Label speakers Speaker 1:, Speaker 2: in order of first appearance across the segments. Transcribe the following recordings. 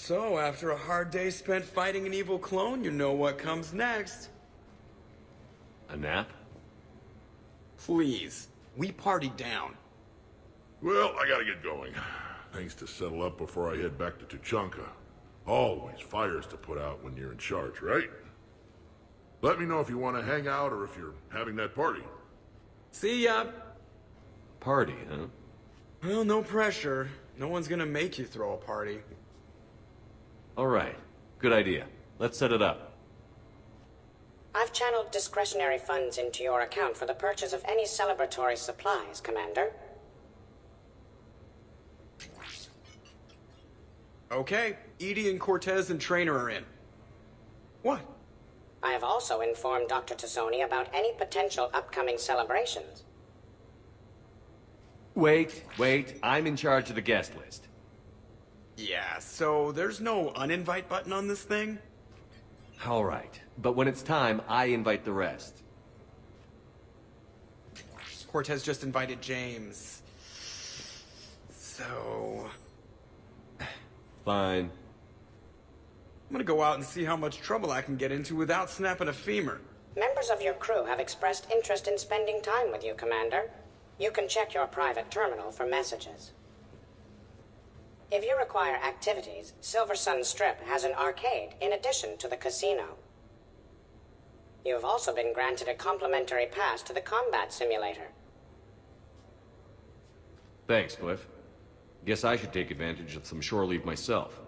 Speaker 1: So, after a hard day spent fighting an evil clone, you know what comes next.
Speaker 2: A nap?
Speaker 1: Please, we partied down.
Speaker 3: Well, I gotta get going. Things to settle up before I head back to Tuchanka. Always fires to put out when you're in charge, right? Let me know if you want to hang out or if you're having that party.
Speaker 1: See ya!
Speaker 2: Party, huh?
Speaker 1: Well, no pressure. No one's gonna make you throw a party.
Speaker 2: All right. Good idea. Let's set it up.
Speaker 4: I've channeled discretionary funds into your account for the purchase of any celebratory supplies, Commander.
Speaker 1: Okay, Edie and Cortez and Trainer are in. What?
Speaker 4: I have also informed Dr. Tassoni about any potential upcoming celebrations.
Speaker 2: Wait. I'm in charge of the guest list.
Speaker 1: Yeah, so there's no uninvite button on this thing?
Speaker 2: All right. But when it's time, I invite the rest.
Speaker 1: Cortez just invited James. So...
Speaker 2: Fine.
Speaker 1: I'm gonna go out and see how much trouble I can get into without snapping a femur.
Speaker 4: Members of your crew have expressed interest in spending time with you, Commander. You can check your private terminal for messages. If you require activities, Silver Sun Strip has an arcade in addition to the casino. You have also been granted a complimentary pass to the combat simulator.
Speaker 2: Thanks, Cliff. Guess I should take advantage of some shore leave myself.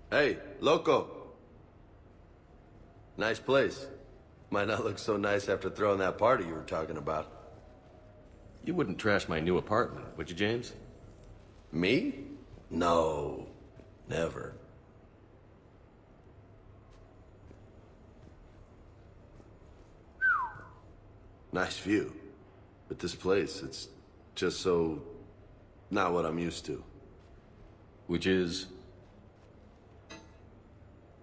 Speaker 5: Hey, loco. Nice place. Might not look so nice after throwing that party you were talking about.
Speaker 2: You wouldn't trash my new apartment, would you, James?
Speaker 5: Me? No. Never. Nice view. But this place, it's just so... not what I'm used to.
Speaker 2: Which is?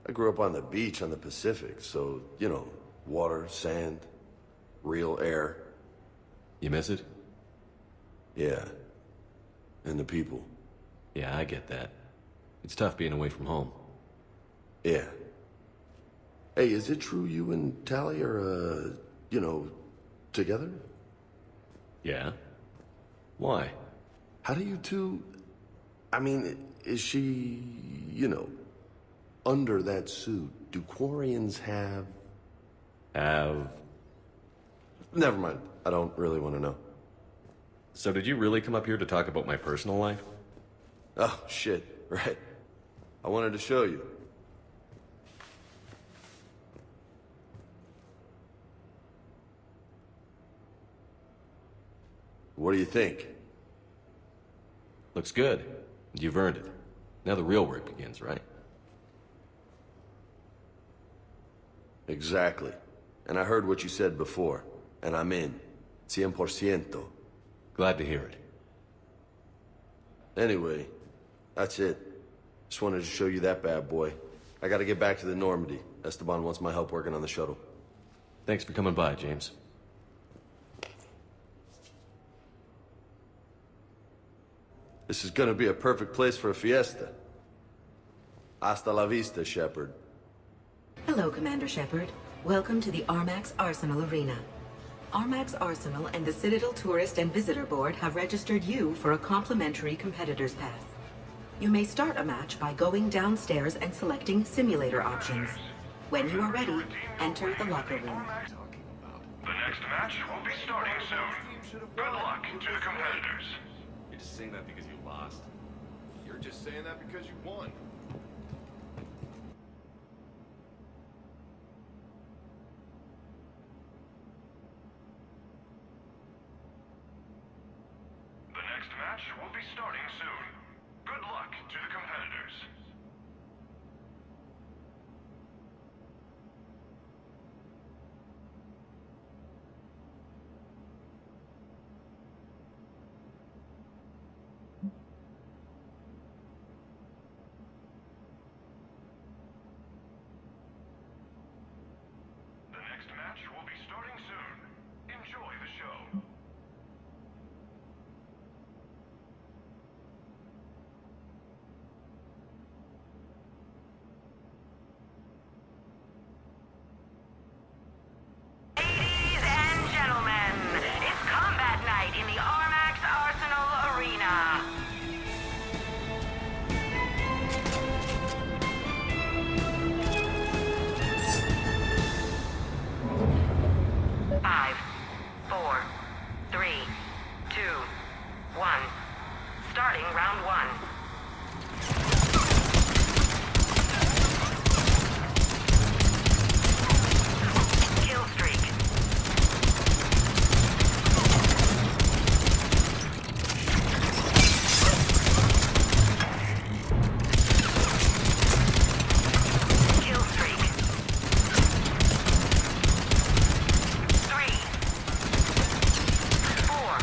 Speaker 5: I grew up on the beach on the Pacific, so, you know, water, sand, real air.
Speaker 2: You miss it?
Speaker 5: Yeah. And the people.
Speaker 2: Yeah, I get that. It's tough being away from home.
Speaker 5: Yeah. Hey, is it true you and Tally are, you know, together?
Speaker 2: Yeah? Why?
Speaker 5: How do you two... I mean, is she, you know, under that suit? Do Quarians have...
Speaker 2: Have...
Speaker 5: Never mind. I don't really want to know.
Speaker 2: So did you really come up here to talk about my personal life?
Speaker 5: Oh, shit. Right. I wanted to show you. What do you think?
Speaker 2: Looks good. You've earned it. Now the real work begins, right?
Speaker 5: Exactly. And I heard what you said before, and I'm in. 100%.
Speaker 2: Glad to hear it.
Speaker 5: Anyway, that's it. Just wanted to show you that bad boy. I gotta get back to the Normandy. Esteban wants my help working on the shuttle.
Speaker 2: Thanks for coming by, James.
Speaker 5: This is gonna be a perfect place for a fiesta. Hasta la vista, Shepard.
Speaker 6: Hello, Commander Shepard. Welcome to the Armax Arsenal Arena. Armax Arsenal and the Citadel Tourist and Visitor Board have registered you for a complimentary competitor's pass. You may start a match by going downstairs and selecting simulator options. When you are ready, enter the locker room.
Speaker 7: The next match will be starting soon. Good luck to the competitors.
Speaker 2: You're just saying that because you lost.
Speaker 3: You're just saying that because you won.
Speaker 7: The next match will be starting soon. Good luck to the competitors. The next match will be starting soon. Enjoy the show.
Speaker 8: Ladies and gentlemen, it's combat night in the Armax Arsenal Arena. Five, four, three, two, one. Starting round one. Kill streak. Kill streak. 3, 4.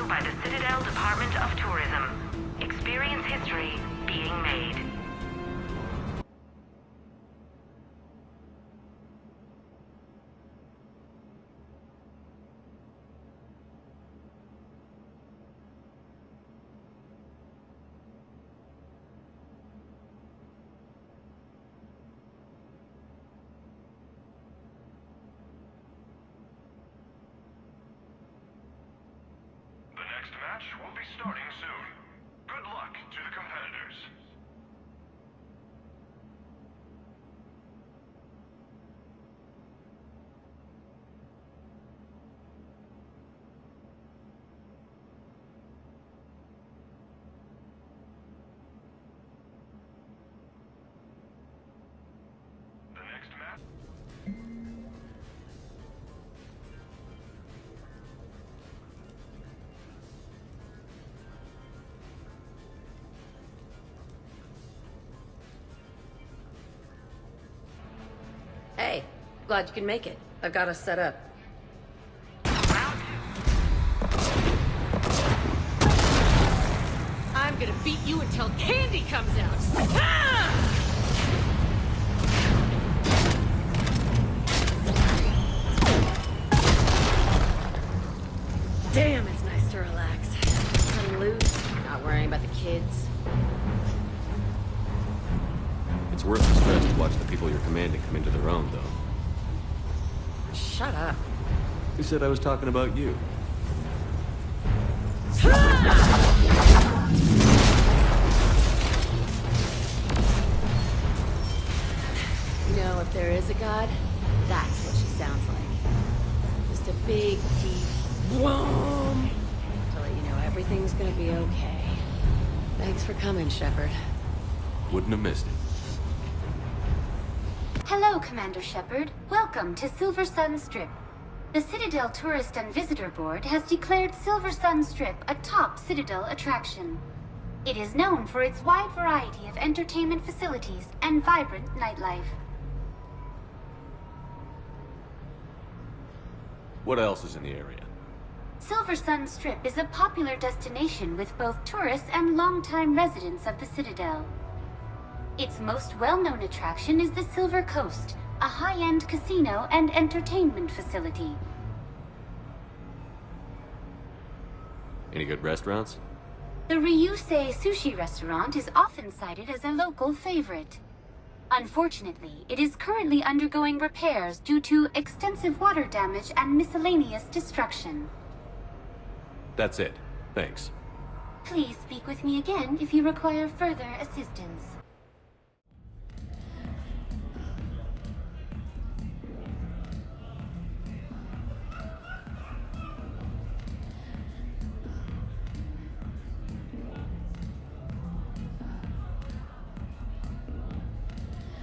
Speaker 8: owned by the Citadel Department of Tourism. Experience history being made.
Speaker 7: The next match will be starting soon. Good luck to the competitors. The next match.
Speaker 9: Hey, glad you can make it. I've got us set up. I'm gonna beat you until candy comes out. Ah! Damn, it's nice to relax. Cutting loose, not worrying about the kids.
Speaker 2: It's worth the stress to watch the people you're commanding come into their own, though.
Speaker 9: Shut up.
Speaker 2: Who said I was talking about you?
Speaker 9: You know, if there is a god, that's what she sounds like. Just a big, deep boom to let you know everything's gonna be okay. Thanks for coming, Shepard.
Speaker 2: Wouldn't have missed it.
Speaker 10: Hello, Commander Shepard. Welcome to Silver Sun Strip. The Citadel Tourist and Visitor Board has declared Silver Sun Strip a top Citadel attraction. It is known for its wide variety of entertainment facilities and vibrant nightlife.
Speaker 2: What else is in the area?
Speaker 10: Silver Sun Strip is a popular destination with both tourists and longtime residents of the Citadel. Its most well-known attraction is the Silver Coast, a high-end casino and entertainment facility.
Speaker 2: Any good restaurants?
Speaker 10: The Ryusei sushi restaurant is often cited as a local favorite. Unfortunately, it is currently undergoing repairs due to extensive water damage and miscellaneous destruction.
Speaker 2: That's it. Thanks.
Speaker 10: Please speak with me again if you require further assistance.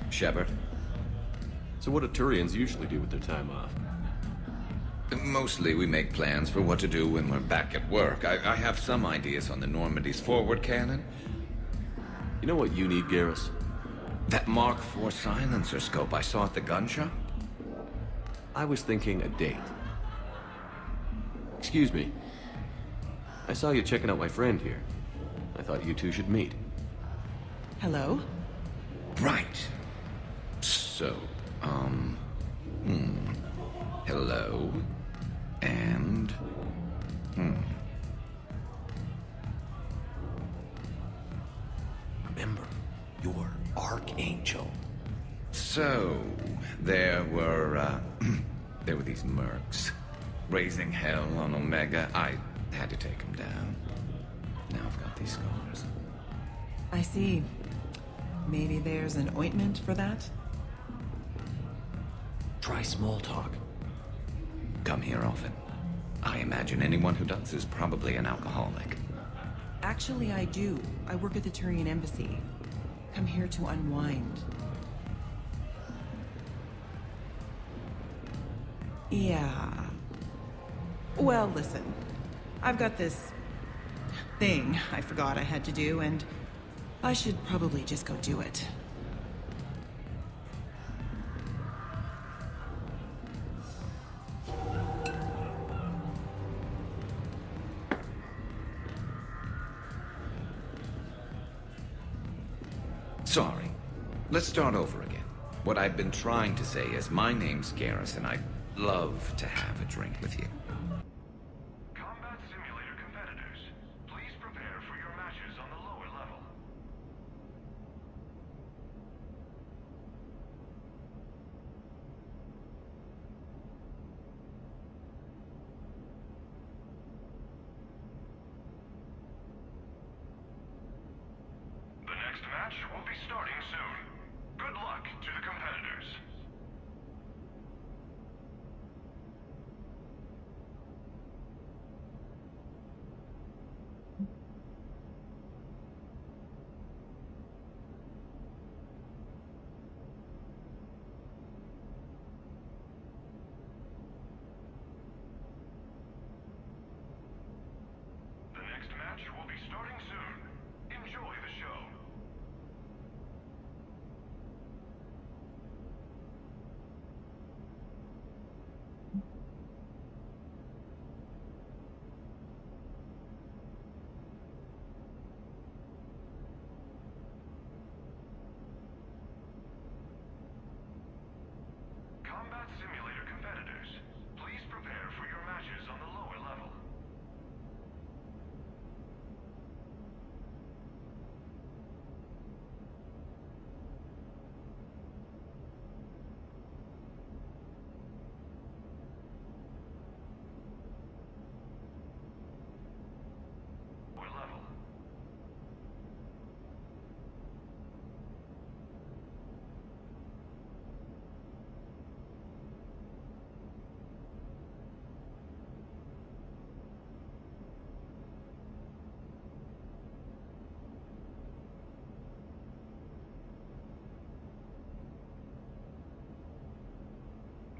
Speaker 11: Shepard?
Speaker 2: So what do Turians usually do with their time off?
Speaker 11: Mostly we make plans for what to do when we're back at work. I have some ideas on the Normandy's forward cannon.
Speaker 2: You know what you need, Garrus?
Speaker 11: That Mark IV silencer scope I saw at the gun shop?
Speaker 2: I was thinking a date. Excuse me. I saw you checking out my friend here. I thought you two should meet.
Speaker 6: Hello?
Speaker 11: Right. So, hello, and,
Speaker 5: Remember, you're Archangel.
Speaker 11: So, there were these mercs raising hell on Omega. I had to take them down. Now I've got these scars.
Speaker 6: I see. Maybe there's an ointment for that?
Speaker 5: Try small talk.
Speaker 11: Come here often. I imagine anyone who does is probably an alcoholic.
Speaker 6: Actually, I do. I work at the Turian embassy. Come here to unwind. Yeah. Well, listen. I've got this thing I forgot I had to do, and I should probably just go do it.
Speaker 11: Sorry. Let's start over again. What I've been trying to say is my name's Garrison. I'd love to have a drink with you.
Speaker 7: Combat Simulator competitors, please prepare for your matches on the lower level. The next match will be starting soon. Good luck to the competitors. The next match will be starting soon. Enjoy the show. Combat Simulator competitors, please prepare for your matches on the lower level. Lower level.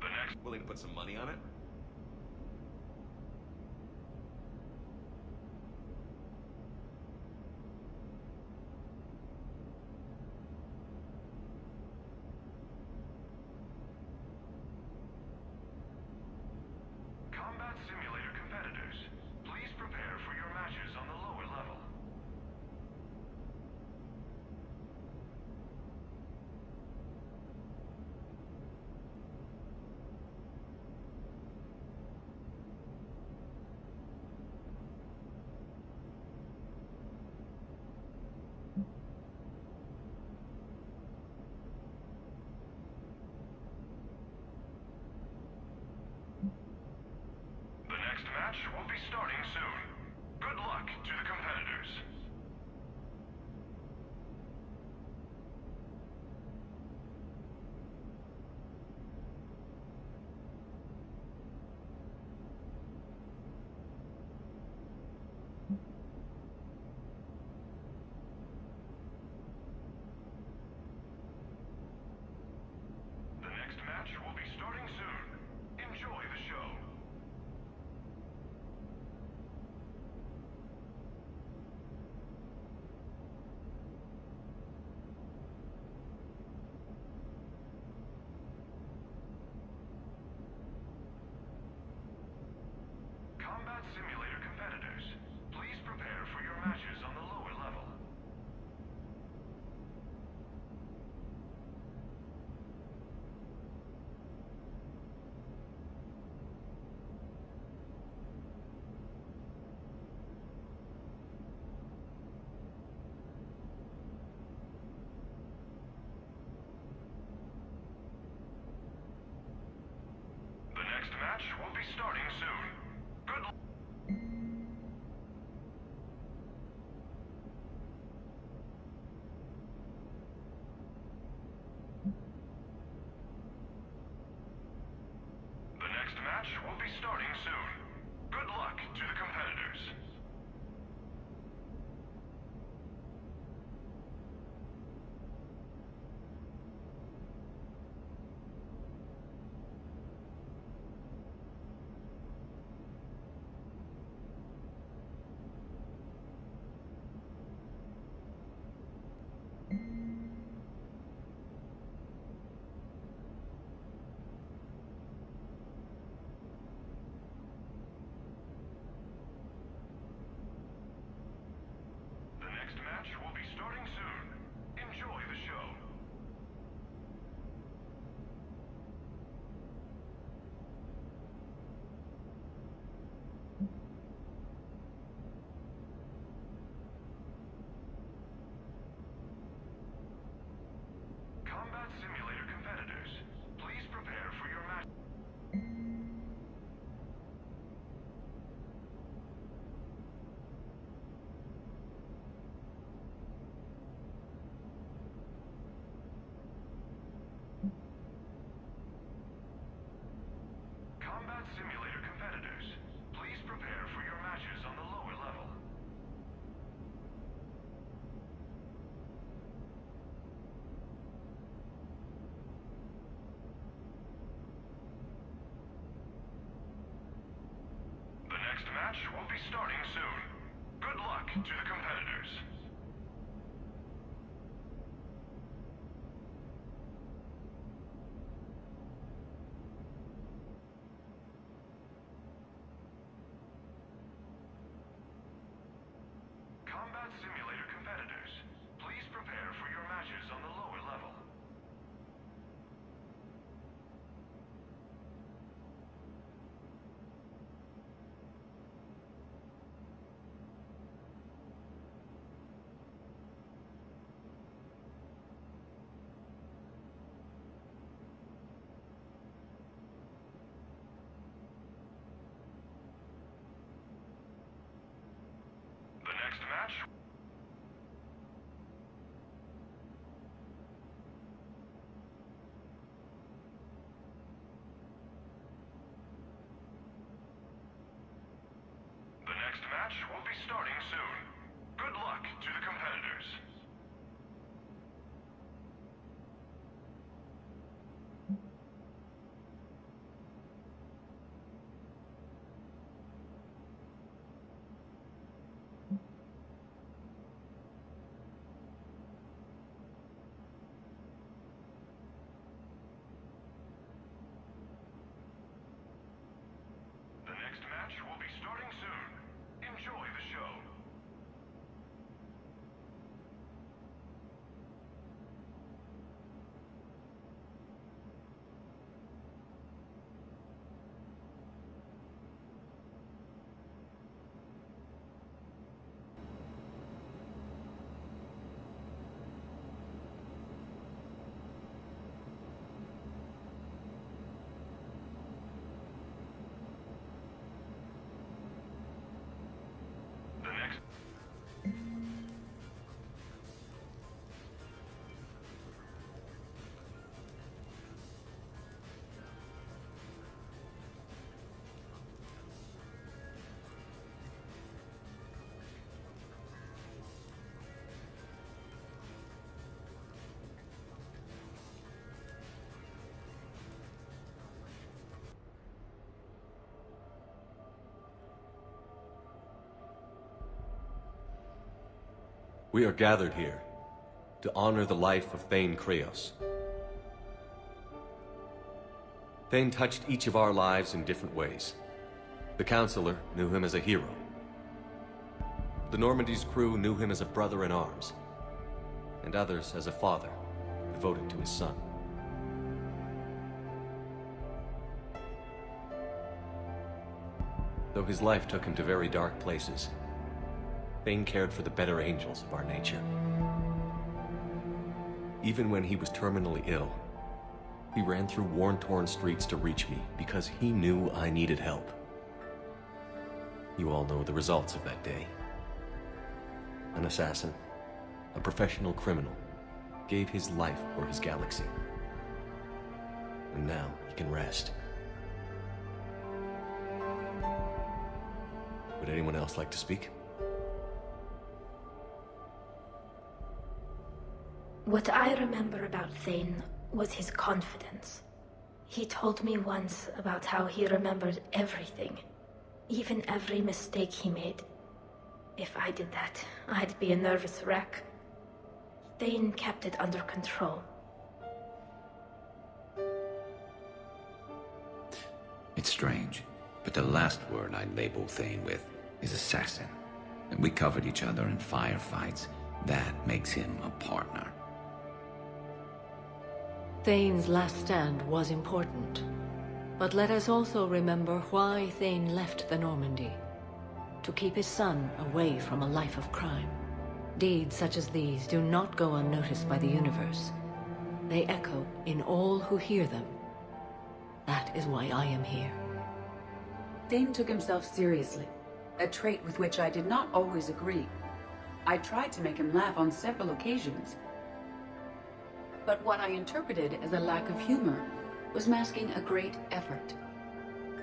Speaker 7: The next
Speaker 2: Willing to put some money on it?
Speaker 7: Combat Simulator competitors, please prepare for your matches on the lower level. The next match will be starting soon. Good luck to the competitors. The next match will be starting soon. Enjoy the show. Combat Simulator competitors, please prepare for your matches on the lower level. The next match will be starting soon. Good luck. The next match will be starting soon. Good luck to the competitors. match will be starting soon. Good luck to the competitors. Combat Simulator competitors, please prepare for your matches on the lower level. The next match. The next match will be starting soon. Good luck to the competitors. The next match will be starting soon. Enjoy the show. The next
Speaker 2: We are gathered here to honor the life of Thane Kreos. Thane touched each of our lives in different ways. The Counselor knew him as a hero. The Normandy's crew knew him as a brother in arms, and others as a father devoted to his son. Though his life took him to very dark places, Thane cared for the better angels of our nature. Even when he was terminally ill, he ran through worn-torn streets to reach me because he knew I needed help. You all know the results of that day. An assassin, a professional criminal, gave his life for his galaxy. And now he can rest. Would anyone else like to speak?
Speaker 12: What I remember about Thane was his confidence. He told me once about how he remembered everything, even every mistake he made. If I did that, I'd be a nervous wreck. Thane kept it under control.
Speaker 11: It's strange, but the last word I'd label Thane with is assassin. And we covered each other in firefights. That makes him a partner.
Speaker 13: Thane's last stand was important. But let us also remember why Thane left the Normandy. To keep his son away from a life of crime. Deeds such as these do not go unnoticed by the universe. They echo in all who hear them. That is why I am here.
Speaker 14: Thane took himself seriously, a trait with which I did not always agree. I tried to make him laugh on several occasions. But what I interpreted as a lack of humor was masking a great effort.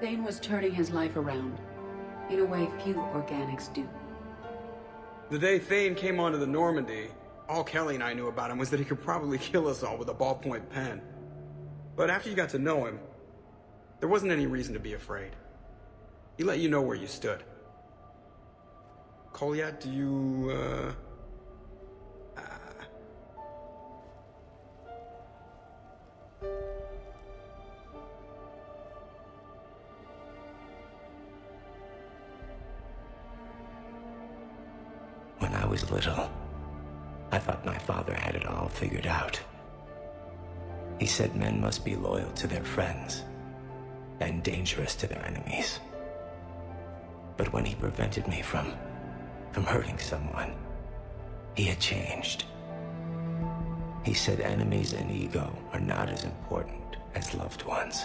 Speaker 14: Thane was turning his life around, in a way few organics do.
Speaker 1: The day Thane came onto the Normandy, all Kelly and I knew about him was that he could probably kill us all with a ballpoint pen. But after you got to know him, there wasn't any reason to be afraid. He let you know where you stood. Kolyat, do you,
Speaker 15: When I was little, I thought my father had it all figured out. He said men must be loyal to their friends and dangerous to their enemies. But when he prevented me from hurting someone, he had changed. He said enemies and ego are not as important as loved ones.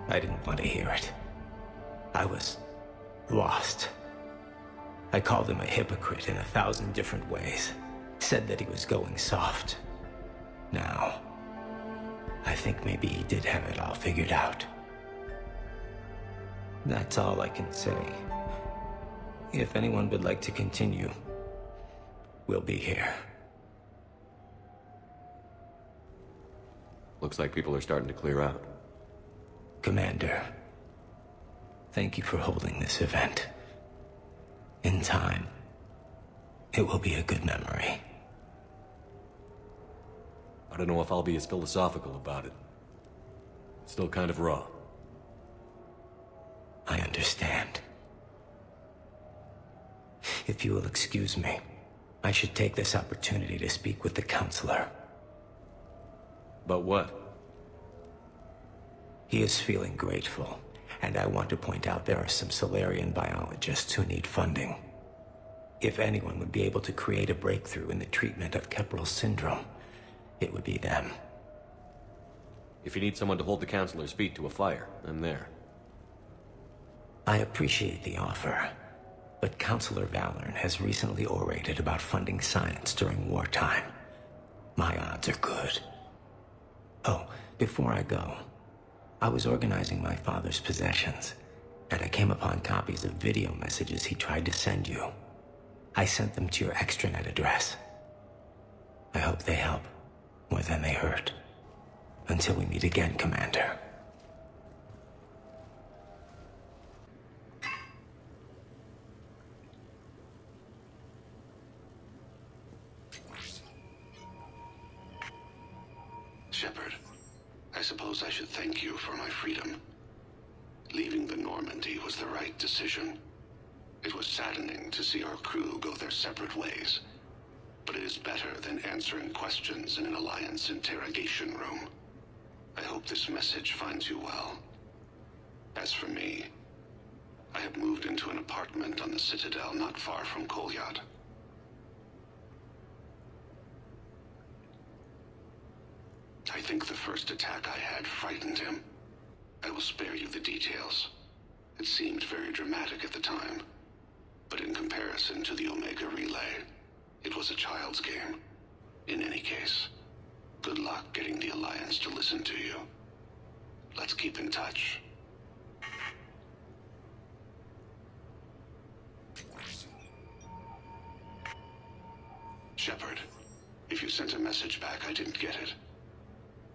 Speaker 15: I didn't want to hear it. I was lost. I called him a hypocrite in 1,000 different ways. Said that he was going soft. Now, I think maybe he did have it all figured out. That's all I can say. If anyone would like to continue, we'll be here.
Speaker 2: Looks like people are starting to clear out.
Speaker 15: Commander, thank you for holding this event. In time, it will be a good memory.
Speaker 2: I don't know if I'll be as philosophical about it. It's still kind of raw.
Speaker 15: I understand. If you will excuse me, I should take this opportunity to speak with the counselor.
Speaker 2: About what?
Speaker 15: He is feeling grateful, and I want to point out there are some Solarian biologists who need funding. If anyone would be able to create a breakthrough in the treatment of Keppel syndrome, it would be them.
Speaker 2: If you need someone to hold the counselor's feet to a fire, I'm there.
Speaker 15: I appreciate the offer, but Counselor Valorn has recently orated about funding science during wartime. My odds are good. Oh, before I go, I was organizing my father's possessions, and I came upon copies of video messages he tried to send you. I sent them to your extranet address. I hope they help more than they hurt. Until we meet again, Commander.
Speaker 5: Shepard, I suppose I should thank you for my freedom. Leaving the Normandy was the right decision. It was saddening to see our crew go their separate ways, but it is better than answering questions in an Alliance interrogation room. I hope this message finds you well. As for me, I have moved into an apartment on the Citadel not far from Kolyat. I think the first attack I had frightened him. I will spare you the details. It seemed very dramatic at the time, but in comparison to the Omega Relay, it was a child's game. In any case, good luck getting the Alliance to listen to you. Let's keep in touch. Shepard, if you sent a message back, I didn't get it.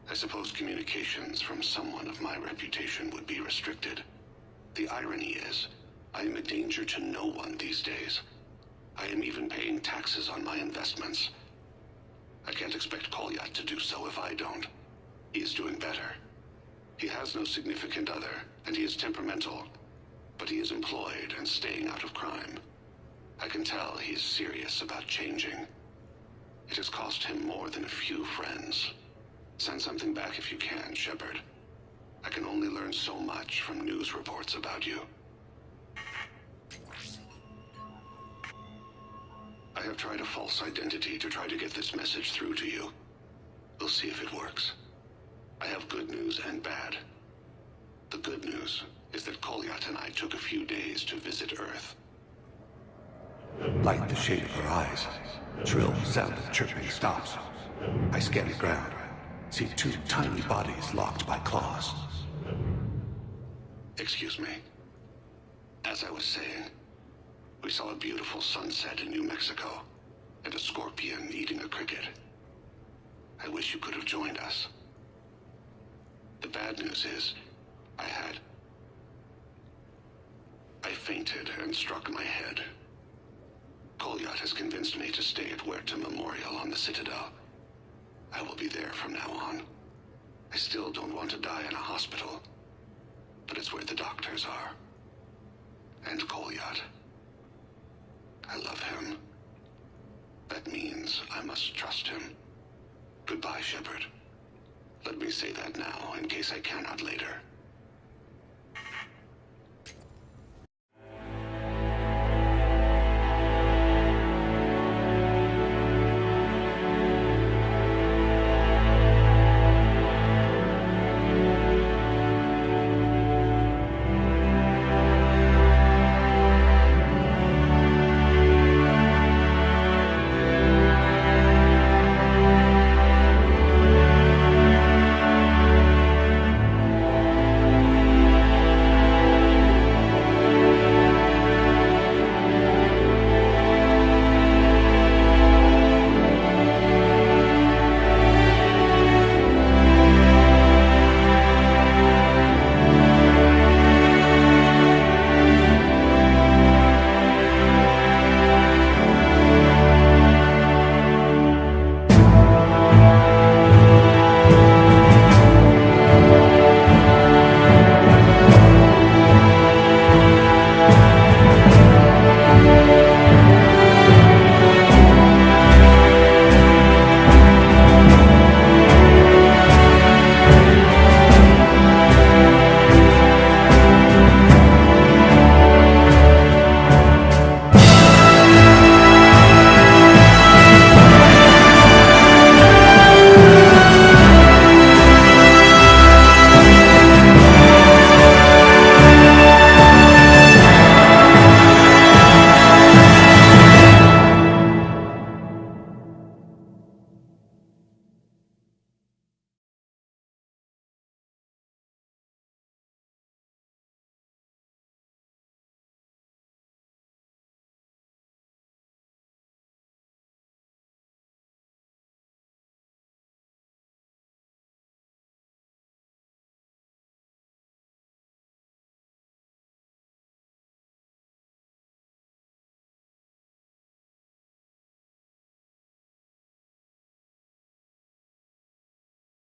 Speaker 5: I suppose communications from someone of my reputation would be restricted. The irony is, I am a danger to no one these days. I am even paying taxes on my investments. I can't expect Kolyat to do so if I don't. He is doing better. He has no significant other, and he is temperamental, but he is employed and staying out of crime. I can tell he is serious about changing. It has cost him more than a few friends. Send something back if you can, Shepard. I can only learn so much from news reports about you. I have tried a false identity to try to get this message through to you. We'll see if it works. I have good news and bad. The good news is that Kolyat and I took a few days to visit Earth.
Speaker 16: Light the shade of her eyes. Shrill sound of chirping stops. I scan the ground. See two tiny bodies locked by claws.
Speaker 5: Excuse me. As I was saying, we saw a beautiful sunset in New Mexico, and a scorpion eating a cricket. I wish you could have joined us. The bad news is, I fainted and struck my head. Kolyat has convinced me to stay at Huerta Memorial on the Citadel. I will be there from now on. I still don't want to die in a hospital, but it's where the doctors are. And Kolyat. I love him. That means I must trust him. Goodbye, Shepard. Let me say that now, in case I cannot later.